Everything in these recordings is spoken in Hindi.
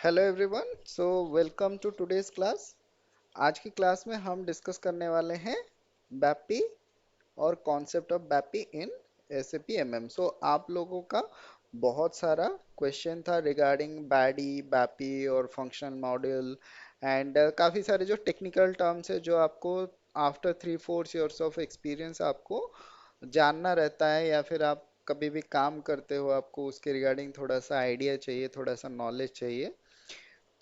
Hello everyone, so welcome to today's class. आज की क्लास में हम डिस्कस करने वाले हैं बैपी और concept of BAPI in SAP MM. So आप लोगों का बहुत सारा क्वेश्चन था रिगार्डिंग बैडी बैपी और फंक्शनल मॉड्यूल एंड काफ़ी सारे जो टेक्निकल टर्म्स है जो आपको आफ्टर 3-4 years ऑफ एक्सपीरियंस आपको जानना रहता है, या फिर आप कभी भी काम करते हो आपको उसके रिगार्डिंग थोड़ा सा आइडिया चाहिए, थोड़ा सा नॉलेज चाहिए।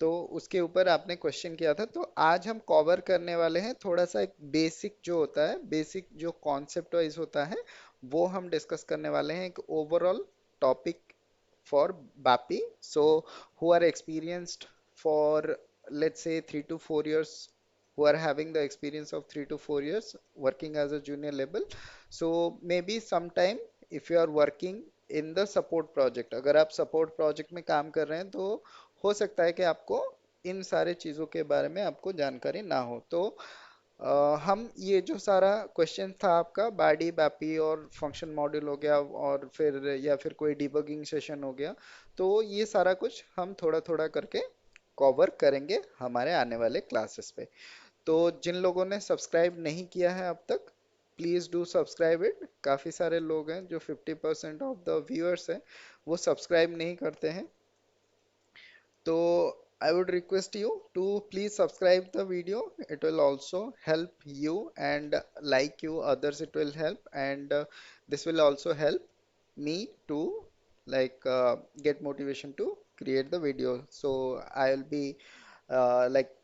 तो उसके ऊपर आपने क्वेश्चन किया था, तो आज हम कवर करने वाले हैं थोड़ा सा एक बेसिक जो होता है, बेसिक जो कॉन्सेप्ट वाइज होता है वो हम डिस्कस करने वाले हैं, एक overall topic for BAPI. So who are experienced for let's say 3 to 4 years, who are having the experience of 3 to 4 years working as a junior level. So maybe sometime if you are working in the support project, अगर आप support project में काम कर रहे हैं तो हो सकता है कि आपको इन सारे चीज़ों के बारे में आपको जानकारी ना हो। तो हम ये जो सारा क्वेश्चन था आपका बाडी बैपी और फंक्शन मॉड्यूल हो गया, और फिर या फिर कोई डिबगिंग सेशन हो गया, तो ये सारा कुछ हम थोड़ा थोड़ा करके कवर करेंगे हमारे आने वाले क्लासेस पे। तो जिन लोगों ने सब्सक्राइब नहीं किया है अब तक, प्लीज़ डू सब्सक्राइब इट। काफ़ी सारे लोग हैं जो 50% ऑफ द व्यूअर्स हैं वो सब्सक्राइब नहीं करते हैं। तो I would request you to please subscribe the video. It will also help you, and like you others it will help, and this will also help me to get motivation to create the video. So I'll be like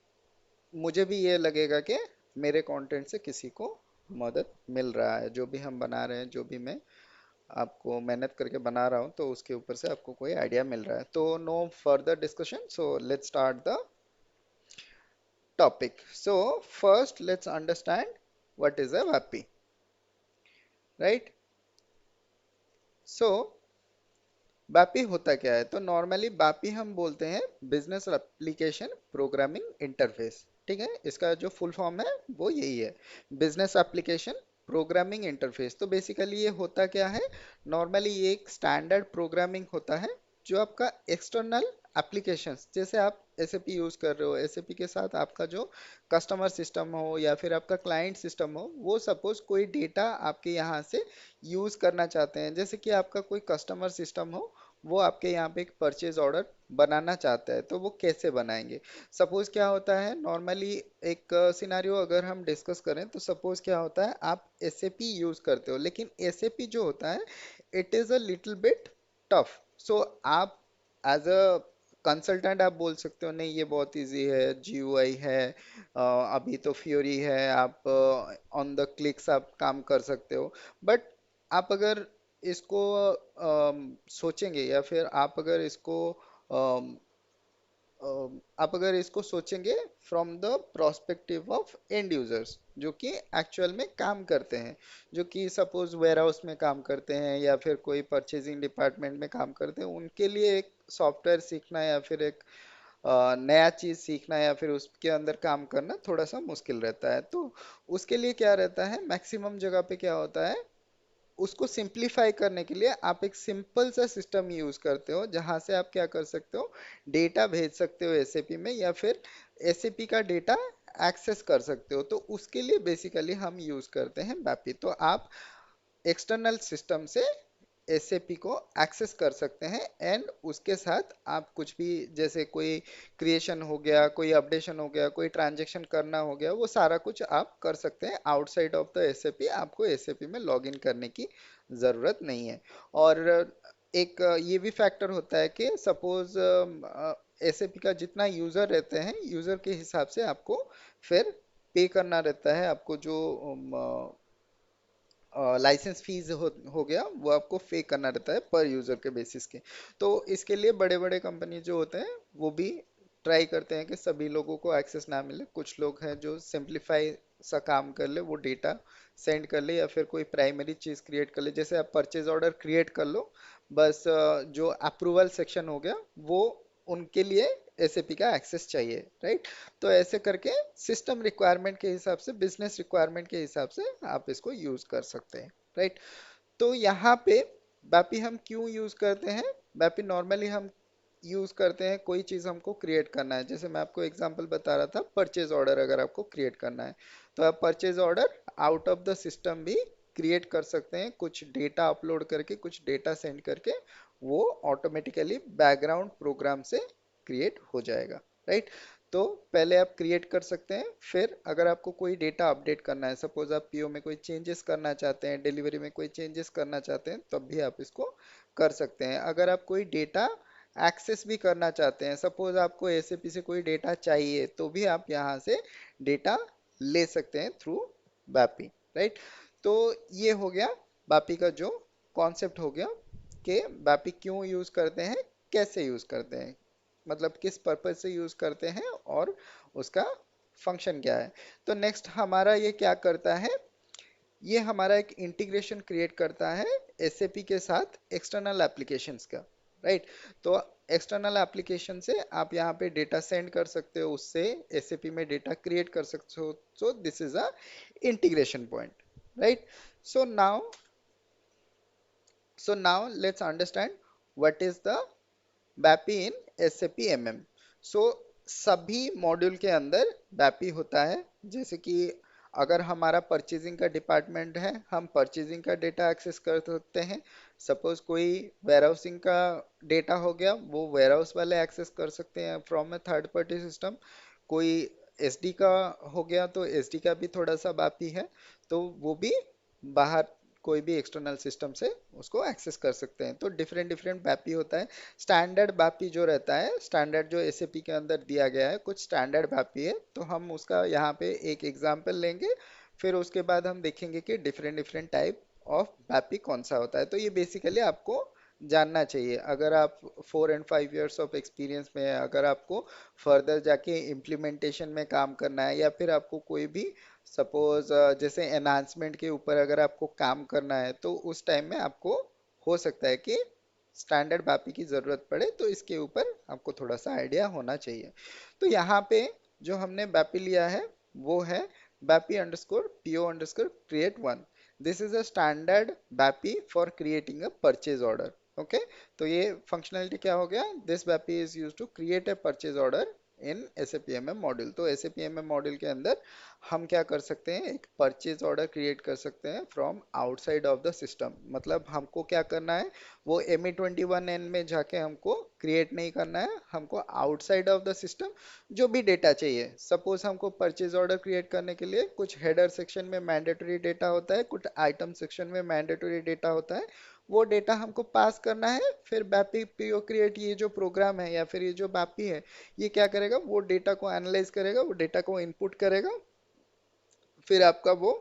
मुझे भी ये लगेगा कि मेरे कंटेंट से किसी को मदद मिल रहा है, जो भी हम बना रहे हैं, जो भी मैं आपको मेहनत करके बना रहा हूँ, तो उसके ऊपर से आपको कोई आइडिया मिल रहा है। तो no further discussion, so let's start the topic. So first let's understand what is a BAPI, right. So BAPI होता क्या है? तो नॉर्मली बापी हम बोलते हैं बिजनेस एप्लीकेशन प्रोग्रामिंग इंटरफेस, ठीक है। इसका जो फुल फॉर्म है वो यही है, बिजनेस एप्लीकेशन प्रोग्रामिंग इंटरफेस। तो बेसिकली ये होता क्या है? नॉर्मली ये एक स्टैंडर्ड प्रोग्रामिंग होता है जो आपका एक्सटर्नल एप्लीकेशंस, जैसे आप एसएपी यूज कर रहे हो, एसएपी के साथ आपका जो कस्टमर सिस्टम हो या फिर आपका क्लाइंट सिस्टम हो, वो सपोज कोई डेटा आपके यहाँ से यूज करना चाहते हैं, जैसे कि आपका कोई कस्टमर सिस्टम हो, वो आपके यहाँ पे एक परचेज ऑर्डर बनाना चाहता है, तो वो कैसे बनाएंगे? सपोज क्या होता है नॉर्मली, एक सिनारियो अगर हम डिस्कस करें, तो सपोज क्या होता है, आप एसएपी यूज करते हो, लेकिन एसएपी जो होता है it is a little bit tough. So आप एज अ कंसल्टेंट आप बोल सकते हो नहीं ये बहुत इजी है, जीयूआई है, अभी तो फ्योरी है, आप ऑन द क्लिक्स आप काम कर सकते हो। बट आप अगर इसको सोचेंगे, या फिर अम, आप अगर इसको सोचेंगे from the prospective of and users, जो कि एक्चुअल में काम करते हैं, जो कि सपोज वेयर हाउस में काम करते हैं या फिर कोई परचेजिंग डिपार्टमेंट में काम करते हैं, उनके लिए एक सॉफ्टवेयर सीखना या फिर एक नया चीज सीखना या फिर उसके अंदर काम करना थोड़ा सा मुश्किल रहता है। तो उसके लिए क्या रहता है, मैक्सिमम जगह पे क्या होता है, उसको सिंप्लीफाई करने के लिए आप एक सिंपल सा सिस्टम यूज करते हो, जहां से आप क्या कर सकते हो, डेटा भेज सकते हो एसएपी में, या फिर एसएपी का डेटा एक्सेस कर सकते हो। तो उसके लिए बेसिकली हम यूज करते हैं बैपी। तो आप एक्सटर्नल सिस्टम से एसएपी को एक्सेस कर सकते हैं, एंड उसके साथ आप कुछ भी, जैसे कोई क्रिएशन हो गया, कोई अपडेशन हो गया, कोई ट्रांजेक्शन करना हो गया, वो सारा कुछ आप कर सकते हैं आउटसाइड ऑफ द एसएपी। आपको एसएपी में लॉग इन करने की ज़रूरत नहीं है। और एक ये भी फैक्टर होता है कि सपोज एसएपी का जितना यूज़र रहते हैं, यूज़र के हिसाब से आपको फिर पे करना रहता है। आपको जो लाइसेंस फीस हो गया, वो आपको पे करना रहता है पर यूजर के बेसिस के। तो इसके लिए बड़े बड़े कंपनी जो होते हैं वो भी ट्राई करते हैं कि सभी लोगों को एक्सेस ना मिले। कुछ लोग हैं जो सिंप्लीफाई सा काम कर ले, वो डेटा सेंड कर ले या फिर कोई प्राइमरी चीज क्रिएट कर ले, जैसे आप परचेज ऑर्डर क्रिएट कर लो, बस जो अप्रूवल सेक्शन हो गया वो उनके लिए एसएपी का एक्सेस चाहिए, राइट। तो ऐसे करके सिस्टम रिक्वायरमेंट के हिसाब से, बिजनेस रिक्वायरमेंट के हिसाब से आप इसको यूज कर सकते हैं, राइट। तो यहाँ पे बैपी हम क्यों यूज करते हैं? बैपी नॉर्मली हम यूज करते हैं, कोई चीज हमको क्रिएट करना है, जैसे मैं आपको एग्जांपल बता रहा था, परचेज ऑर्डर अगर आपको क्रिएट करना है तो आप purchase order out of the system भी क्रिएट कर सकते हैं, कुछ डेटा अपलोड करके, कुछ डेटा सेंड करके, वो ऑटोमेटिकली बैकग्राउंड प्रोग्राम से क्रिएट हो जाएगा, राइट। तो पहले आप क्रिएट कर सकते हैं, फिर अगर आपको कोई डेटा अपडेट करना है, सपोज आप पीओ में कोई चेंजेस करना चाहते हैं, डिलीवरी में कोई चेंजेस करना चाहते हैं, तब भी आप इसको कर सकते हैं। अगर आप कोई डेटा एक्सेस भी करना चाहते हैं, सपोज आपको एसएपी से कोई डेटा चाहिए, तो भी आप यहाँ से डेटा ले सकते हैं थ्रू बापी, राइट। तो ये हो गया बापी का जो कॉन्सेप्ट हो गया कि बापी क्यों यूज करते हैं, कैसे यूज करते हैं, मतलब किस पर्पज से यूज करते हैं, और उसका फंक्शन क्या है। तो नेक्स्ट हमारा ये क्या करता है, ये हमारा एक इंटीग्रेशन क्रिएट करता है एसएपी के साथ एक्सटर्नल एप्लीकेशंस का, राइट। तो एक्सटर्नल एप्लीकेशन से आप यहाँ पे डेटा सेंड कर सकते हो, उससे एसएपी में डेटा क्रिएट कर सकते हो। So this is a integration point, right. So now let's understand what is the BAPI in SAP MM। सो सभी मॉड्यूल के अंदर BAPI होता है, जैसे कि अगर हमारा परचेजिंग का डिपार्टमेंट है, हम परचेजिंग का डेटा एक्सेस कर सकते हैं। सपोज कोई वेयरहाउसिंग का डेटा हो गया, वो वेयरहाउस वाले एक्सेस कर सकते हैं from A third party system. कोई एसडी का हो गया, तो एसडी का भी थोड़ा सा बापी है, तो वो भी बाहर कोई भी एक्सटर्नल सिस्टम से उसको एक्सेस कर सकते हैं। तो डिफरेंट डिफरेंट बापी होता है। स्टैंडर्ड बापी जो रहता है, स्टैंडर्ड जो एसएपी के अंदर दिया गया है, कुछ स्टैंडर्ड बापी है, तो हम उसका यहाँ पे एक एग्जांपल लेंगे, फिर उसके बाद हम देखेंगे कि different different type of BAPI कौन सा होता है। तो ये बेसिकली आपको जानना चाहिए, अगर आप 4 and 5 years ऑफ एक्सपीरियंस में है, अगर आपको फर्दर जाके इम्प्लीमेंटेशन में काम करना है, या फिर आपको कोई भी सपोज जैसे एनहांसमेंट के ऊपर अगर आपको काम करना है, तो उस टाइम में आपको हो सकता है कि स्टैंडर्ड बापी की जरूरत पड़े, तो इसके ऊपर आपको थोड़ा सा आइडिया होना चाहिए। तो यहाँ पे जो हमने बापी लिया है वो है BAPI underscore PO underscore create one. This is a standard BAPI for creating a purchase order. Okay, तो ये फंक्शनलिटी क्या हो गया, this BAPI is use to create a purchase order in SAP MM module. तो एसएपीएमएम मॉड्यूल के अंदर हम क्या कर सकते हैं, एक परचेज ऑर्डर क्रिएट कर सकते हैं from outside of the system. मतलब हमको क्या करना है, वो ME21N में जाके हमको क्रिएट नहीं करना है, हमको आउटसाइड ऑफ द सिस्टम जो भी डेटा चाहिए। सपोज हमको परचेज ऑर्डर क्रिएट करने के लिए कुछ हेडर सेक्शन में मैंडेटरी डेटा होता है, कुछ आइटम सेक्शन में मैंडेटरी डेटा होता है, वो डेटा हमको पास करना है। फिर बापी पीओ क्रिएट ये जो प्रोग्राम है या फिर ये जो बापी है, ये क्या करेगा, वो डेटा को एनालाइज करेगा, वो डेटा को इनपुट करेगा, फिर आपका वो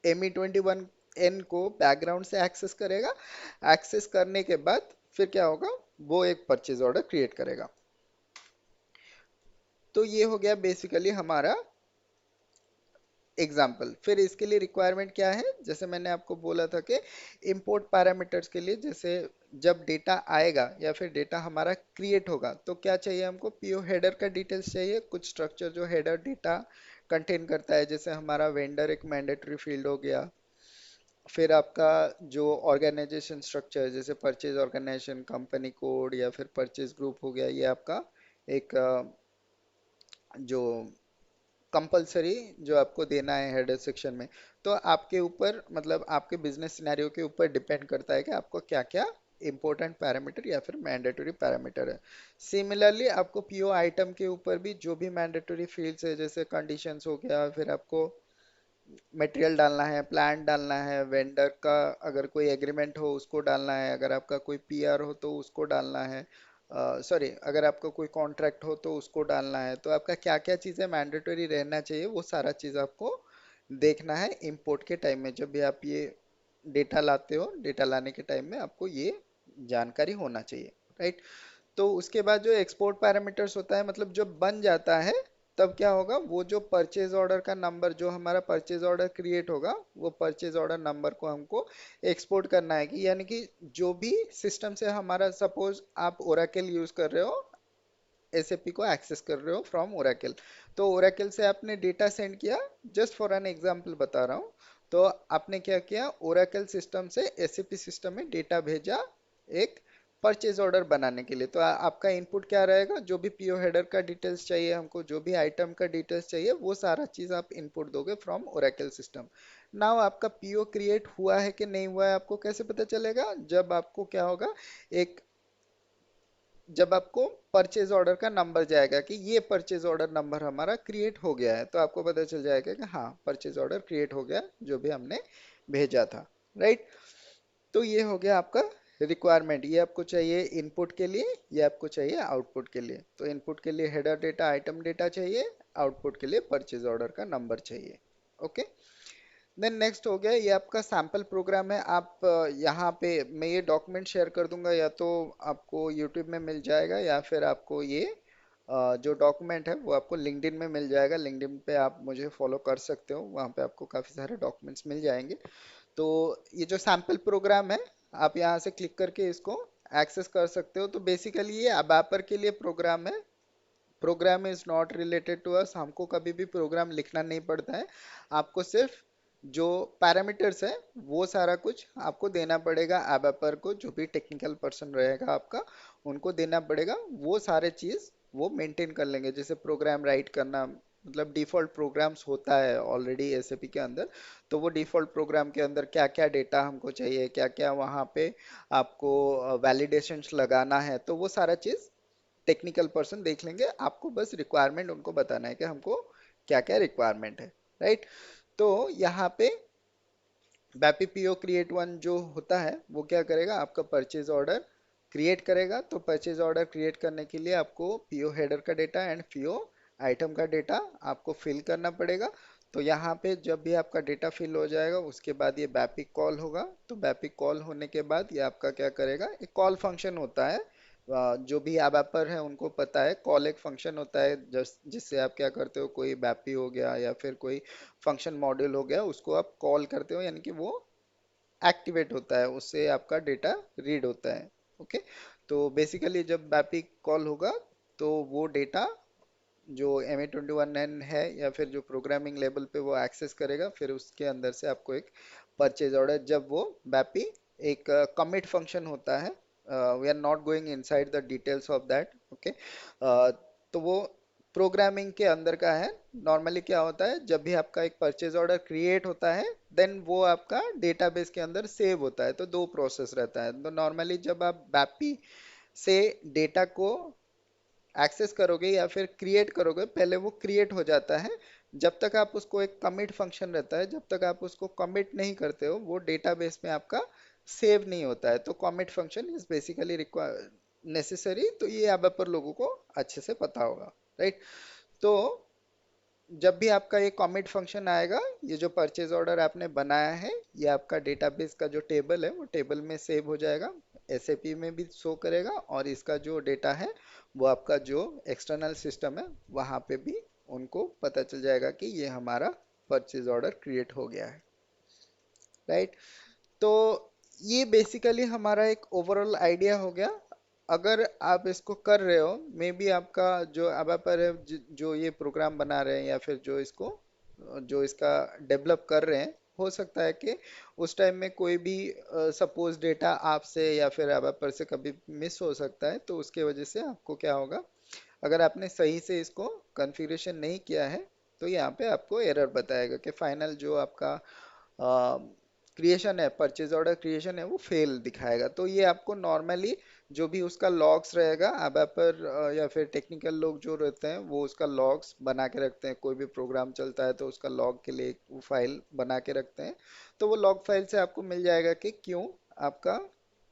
ME21N को बैकग्राउंड से एक्सेस करेगा। एक्सेस करने के बाद फिर क्या होगा, वो एक परचेज ऑर्डर क्रिएट करेगा। तो ये हो गया बेसिकली हमारा एग्जाम्पल। फिर इसके लिए रिक्वायरमेंट क्या है, जैसे मैंने आपको बोला था कि इंपोर्ट पैरामीटर्स के लिए, जैसे जब डेटा आएगा या फिर डेटा हमारा क्रिएट होगा, तो क्या चाहिए हमको, पीओ हेडर का डिटेल्स चाहिए, कुछ स्ट्रक्चर जो हेडर डेटा कंटेन करता है, जैसे हमारा वेंडर एक मैंडेटरी फील्ड हो गया। फिर आपका जो ऑर्गेनाइजेशन स्ट्रक्चर, जैसे परचेज ऑर्गेनाइजेशन, कंपनी कोड या फिर परचेज ग्रुप हो गया, ये आपका एक जो कंपलसरी जो आपको देना है हेडर सेक्शन में। तो आपके ऊपर, मतलब आपके बिजनेस सिनेरियो के ऊपर डिपेंड करता है कि आपको क्या क्या इंपॉर्टेंट पैरामीटर या फिर मैंडेटरी पैरामीटर है। सिमिलरली आपको पीओ आइटम के ऊपर भी जो भी मैंडेटरी फील्ड्स है, जैसे कंडीशंस हो गया, फिर आपको मटेरियल डालना है, प्लान डालना है, वेंडर का अगर कोई एग्रीमेंट हो उसको डालना है, अगर आपका कोई पीआर हो तो उसको डालना है, सॉरी अगर आपका कोई कॉन्ट्रैक्ट हो तो उसको डालना है। तो आपका क्या क्या चीज़ें मैंडेटरी रहना चाहिए, वो सारा चीज़ आपको देखना है इंपोर्ट के टाइम में। जब भी आप ये डेटा लाते हो, डेटा लाने के टाइम में आपको ये जानकारी होना चाहिए, राइट। तो उसके बाद जो एक्सपोर्ट पैरामीटर्स होता है, मतलब जब बन जाता है तब क्या होगा, वो जो परचेज ऑर्डर का नंबर, जो हमारा परचेज ऑर्डर क्रिएट होगा, वो परचेज ऑर्डर नंबर को हमको एक्सपोर्ट करना है, कि यानी कि जो भी सिस्टम से हमारा, सपोज आप ओरेकल यूज कर रहे हो, एसएपी को एक्सेस कर रहे हो फ्रॉम ओरेकल, तो ओरेकल से आपने डेटा सेंड किया, जस्ट फॉर एन एग्जांपल बता रहा हूँ। तो आपने क्या किया, ओरेकल सिस्टम से एसएपी सिस्टम में डेटा भेजा एक परचेज ऑर्डर बनाने के लिए। तो आपका इनपुट क्या रहेगा, जो भी पीओ हेडर का डिटेल्स चाहिए हमको, जो भी आइटम का डिटेल्स चाहिए, वो सारा चीज आप इनपुट दोगे फ्रॉम ओरेकल सिस्टम। नाउ आपका पीओ क्रिएट हुआ है कि नहीं हुआ है, आपको कैसे पता चलेगा, जब आपको क्या होगा, एक जब आपको परचेज ऑर्डर का नंबर जाएगा कि ये परचेज ऑर्डर नंबर हमारा क्रिएट हो गया है, तो आपको पता चल जाएगा कि हाँ परचेज ऑर्डर क्रिएट हो गया जो भी हमने भेजा था, राइट। तो ये हो गया आपका रिक्वायरमेंट, ये आपको चाहिए इनपुट के लिए, ये आपको चाहिए आउटपुट के लिए। तो इनपुट के लिए हेडर डेटा आइटम डेटा चाहिए, आउटपुट के लिए परचेज ऑर्डर का नंबर चाहिए। ओके, देन नेक्स्ट हो गया ये आपका सैंपल प्रोग्राम है। आप यहाँ पे मैं ये डॉक्यूमेंट शेयर कर दूंगा, या तो आपको यूट्यूब में मिल जाएगा या फिर आपको ये जो डॉक्यूमेंट है वो आपको लिंक्डइन में मिल जाएगा। लिंक्डइन पे आप मुझे फॉलो कर सकते हो, वहाँ पे आपको काफ़ी सारे डॉक्यूमेंट्स मिल जाएंगे। तो ये जो सैंपल प्रोग्राम है, आप यहाँ से क्लिक करके इसको एक्सेस कर सकते हो। तो बेसिकली ये अबैपर के लिए प्रोग्राम है। Program is not related to us, हमको कभी भी प्रोग्राम लिखना नहीं पड़ता है। आपको सिर्फ जो पैरामीटर्स है वो सारा कुछ आपको देना पड़ेगा अबैपर को, जो भी टेक्निकल पर्सन रहेगा आपका उनको देना पड़ेगा। वो सारे चीज वो मेंटेन कर लेंगे, जैसे प्रोग्राम राइट करना, मतलब डिफॉल्ट प्रोग्राम्स होता है ऑलरेडी एसएपी के अंदर। तो वो डिफॉल्ट प्रोग्राम के अंदर क्या क्या डेटा हमको चाहिए, क्या क्या वहाँ पे आपको वैलिडेशंस लगाना है, तो वो सारा चीज टेक्निकल पर्सन देख लेंगे। आपको बस रिक्वायरमेंट उनको बताना है कि हमको क्या क्या रिक्वायरमेंट है, राइट। तो यहाँ पे बैपी पीओ क्रिएट वन जो होता है वो क्या करेगा, आपका परचेज ऑर्डर क्रिएट करेगा। तो परचेज ऑर्डर क्रिएट करने के लिए आपको पीओ हेडर का डेटा एंड पीओ आइटम का डेटा आपको फिल करना पड़ेगा। तो यहाँ पे जब भी आपका डेटा फिल हो जाएगा उसके बाद ये बैपिक कॉल होगा। तो बैपिक कॉल होने के बाद ये आपका क्या करेगा, एक कॉल फंक्शन होता है। जो भी एबैपर है उनको पता है, कॉल एक फंक्शन होता है जिससे आप क्या करते हो, कोई बैपी हो गया या फिर कोई फंक्शन मॉड्यूल हो गया, उसको आप कॉल करते हो, यानी कि वो एक्टिवेट होता है, उससे आपका डेटा रीड होता है। ओके, तो बेसिकली जब बैपी कॉल होगा तो वो डेटा जो MA21N है या फिर जो प्रोग्रामिंग लेवल पे वो एक्सेस करेगा, फिर उसके अंदर से आपको एक परचेज ऑर्डर, जब वो बैपी एक कमिट फंक्शन होता है, we are not going inside the details of that. Okay, तो वो प्रोग्रामिंग के अंदर का है। नॉर्मली क्या होता है, जब भी आपका एक परचेज ऑर्डर क्रिएट होता है देन वो आपका डेटाबेस के अंदर सेव होता है। तो दो प्रोसेस रहता है। तो नॉर्मली जब आप बैपी से डेटा को एक्सेस करोगे या फिर क्रिएट करोगे, पहले वो क्रिएट हो जाता है। जब तक आप उसको, एक कमिट फंक्शन रहता है, जब तक आप उसको कमिट नहीं करते हो वो डेटाबेस में आपका सेव नहीं होता है। तो commit function is basically require necessary. तो ये अब पर लोगों को अच्छे से पता होगा, राइट। तो जब भी आपका ये कमिट फंक्शन आएगा, ये जो परचेज ऑर्डर आपने बनाया है ये आपका डेटाबेस का जो टेबल है वो टेबल में सेव हो जाएगा, एसएपी में भी शो करेगा, और इसका जो डेटा है वो आपका जो एक्सटर्नल सिस्टम है वहां पे भी उनको पता चल जाएगा कि ये हमारा परचेज ऑर्डर क्रिएट हो गया है, राइट। तो ये बेसिकली हमारा एक ओवरऑल आइडिया हो गया। अगर आप इसको कर रहे हो, मे बी आपका जो अबापर है, जो ये प्रोग्राम बना रहे हैं या फिर जो इसको, जो इसका डेवलप कर रहे हैं, हो सकता है कि उस टाइम में कोई भी सपोज डेटा आपसे या फिर अबापर से कभी मिस हो सकता है। तो उसके वजह से आपको क्या होगा, अगर आपने सही से इसको कॉन्फ़िगरेशन नहीं किया है तो यहाँ पे आपको एरर बताएगा कि फाइनल जो आपका क्रिएशन है, परचेज ऑर्डर क्रिएशन है, वो फेल दिखाएगा। तो ये आपको नॉर्मली जो भी उसका लॉग्स रहेगा, अब पर या फिर टेक्निकल लोग जो रहते हैं वो उसका लॉग्स बना के रखते हैं। कोई भी प्रोग्राम चलता है तो उसका लॉग के लिए एक वो फाइल बना के रखते हैं। तो वो लॉग फाइल से आपको मिल जाएगा कि क्यों आपका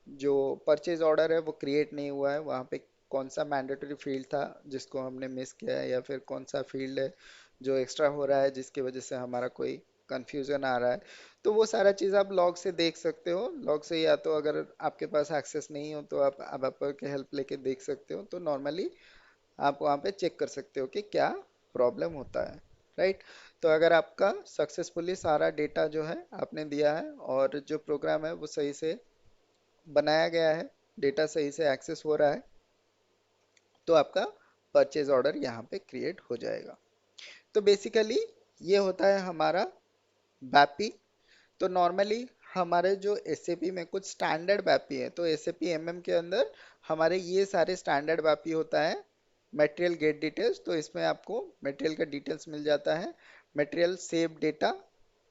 जो परचेज ऑर्डर है वो क्रिएट नहीं हुआ है, वहाँ पे कौन सा मैंडेटरी फील्ड था जिसको हमने मिस किया है, या फिर कौन सा फील्ड है जो एक्स्ट्रा हो रहा है जिसकी वजह से हमारा कोई कंफ्यूजन आ रहा है। तो वो सारा चीज़ आप लॉग से देख सकते हो। लॉग से, या तो अगर आपके पास एक्सेस नहीं हो तो आप अब के हेल्प लेके देख सकते हो। तो नॉर्मली आप वहाँ पे चेक कर सकते हो कि क्या प्रॉब्लम होता है, राइट। तो अगर आपका सक्सेसफुली सारा डेटा जो है आपने दिया है और जो प्रोग्राम है वो सही से बनाया गया है, डेटा सही से एक्सेस हो रहा है, तो आपका परचेज ऑर्डर यहाँ पे क्रिएट हो जाएगा। तो बेसिकली ये होता है हमारा बैपी। तो नॉर्मली हमारे जो एसएपी में कुछ स्टैंडर्ड वैपी है, तो एसएपी एमएम के अंदर हमारे ये सारे स्टैंडर्ड वैपी होता है। मटेरियल गेट डिटेल्स, तो इसमें आपको मटेरियल का डिटेल्स मिल जाता है। मटेरियल सेव डेटा,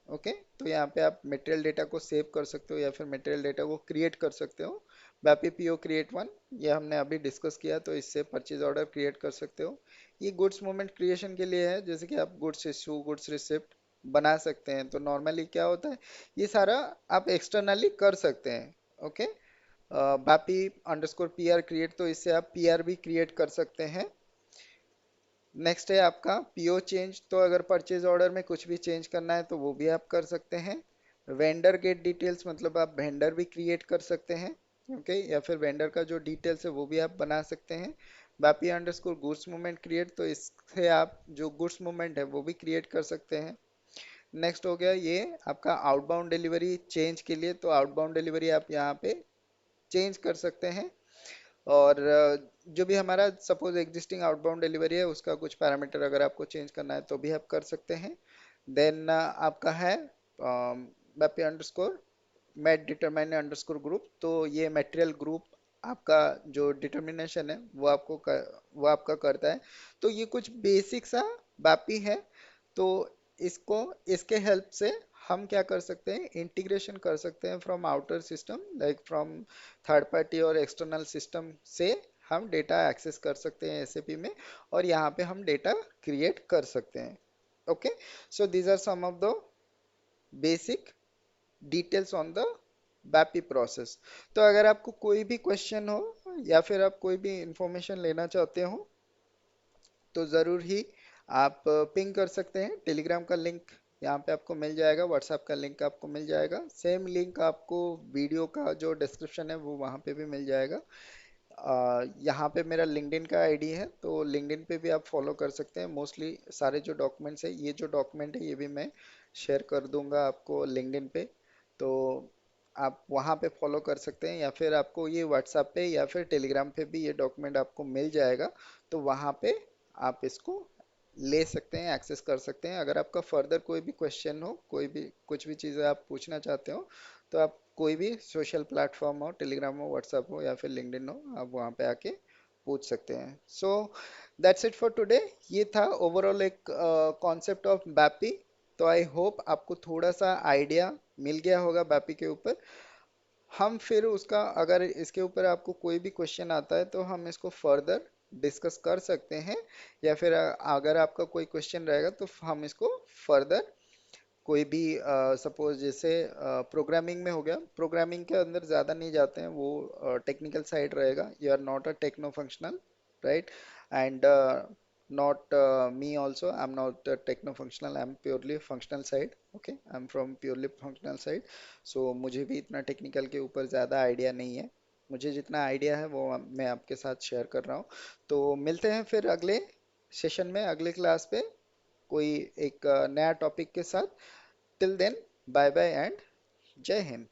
ओके, तो यहाँ पे आप मटेरियल डेटा को सेव कर सकते हो या फिर मटेरियल डेटा को क्रिएट कर सकते हो। वैपी पीओ क्रिएट वन, ये हमने अभी डिस्कस किया, तो इससे परचेज ऑर्डर क्रिएट कर सकते हो। ये गुड्स मूवमेंट क्रिएशन के लिए है, जैसे कि आप गुड्स इशू, गुड्स रिसिप्ट बना सकते हैं। तो नॉर्मली क्या होता है, ये सारा आप एक्सटर्नली कर सकते हैं। Okay, BAPI underscore PR create, तो इससे आप पीआर भी क्रिएट कर सकते हैं। नेक्स्ट है आपका पीओ चेंज, तो अगर परचेज ऑर्डर में कुछ भी चेंज करना है तो वो भी आप कर सकते हैं। वेंडर गेट डिटेल्स, मतलब आप वेंडर भी क्रिएट कर सकते हैं। ओके, या फिर वेंडर का जो डिटेल्स है वो भी आप बना सकते हैं। BAPI underscore goods movement create, तो इससे आप जो गुड्स मूवमेंट है वो भी क्रिएट कर सकते हैं। नेक्स्ट हो गया ये आपका आउटबाउंड डिलीवरी चेंज के लिए, तो आउटबाउंड डिलीवरी आप यहाँ पे चेंज कर सकते हैं। और जो भी हमारा सपोज एग्जिस्टिंग आउटबाउंड डिलीवरी है उसका कुछ पैरामीटर अगर आपको चेंज करना है तो भी आप कर सकते हैं। देन आपका है BAPI underscore mat determine underscore group, तो ये मटेरियल ग्रुप आपका जो डिटर्मिनेशन है वो आपका करता है। तो ये कुछ बेसिक सा बापी है। तो इसको इसके हेल्प से हम क्या कर सकते हैं, इंटीग्रेशन कर सकते हैं from outer system, like from third party और एक्सटर्नल सिस्टम से हम डेटा एक्सेस कर सकते हैं एसएपी में, और यहाँ पे हम डेटा क्रिएट कर सकते हैं। Okay, so these are some of the basic details on the BAPI process. तो अगर आपको कोई भी क्वेश्चन हो या फिर आप कोई भी इंफॉर्मेशन लेना चाहते हो तो ज़रूर ही आप पिंग कर सकते हैं। टेलीग्राम का लिंक यहाँ पे आपको मिल जाएगा, व्हाट्सएप का लिंक आपको मिल जाएगा, सेम लिंक आपको वीडियो का जो डिस्क्रिप्शन है वो वहाँ पे भी मिल जाएगा। यहाँ पे मेरा लिंक्डइन का आईडी है, तो लिंक्डइन पे भी आप फॉलो कर सकते हैं। मोस्टली सारे जो डॉक्यूमेंट्स है, ये जो डॉक्यूमेंट है ये भी मैं शेयर कर दूंगा आपको लिंक्डइन पे, तो आप वहाँ पे फॉलो कर सकते हैं। या फिर आपको ये व्हाट्सएप पे या फिर टेलीग्राम पे भी ये डॉक्यूमेंट आपको मिल जाएगा, तो वहाँ पे आप इसको ले सकते हैं, एक्सेस कर सकते हैं। अगर आपका फर्दर कोई भी क्वेश्चन हो, कोई भी कुछ भी चीज़ें आप पूछना चाहते हो, तो आप कोई भी सोशल प्लेटफॉर्म हो, टेलीग्राम हो, व्हाट्सएप हो या फिर लिंक्डइन हो, आप वहाँ पे आके पूछ सकते हैं। So that's it for today. ये था ओवरऑल एक कॉन्सेप्ट ऑफ बैपी। तो आई होप आपको थोड़ा सा आइडिया मिल गया होगा बैपी के ऊपर। हम फिर उसका, अगर इसके ऊपर आपको कोई भी क्वेश्चन आता है तो हम इसको फर्दर डिस्कस कर सकते हैं, या फिर अगर आपका कोई क्वेश्चन रहेगा तो हम इसको फर्दर कोई भी सपोज जैसे प्रोग्रामिंग में हो गया, प्रोग्रामिंग के अंदर ज़्यादा नहीं जाते हैं, वो टेक्निकल साइड रहेगा। You are not a techno functional, right? And not me also, I'm not techno functional, I'm purely functional side. Okay, I'm from purely functional side. So मुझे भी इतना टेक्निकल के ऊपर ज़्यादा आइडिया नहीं है। मुझे जितना आइडिया है वो मैं आपके साथ शेयर कर रहा हूँ। तो मिलते हैं फिर अगले सेशन में, अगले क्लास पे कोई एक नया टॉपिक के साथ। Till then, bye bye and जय हिंद।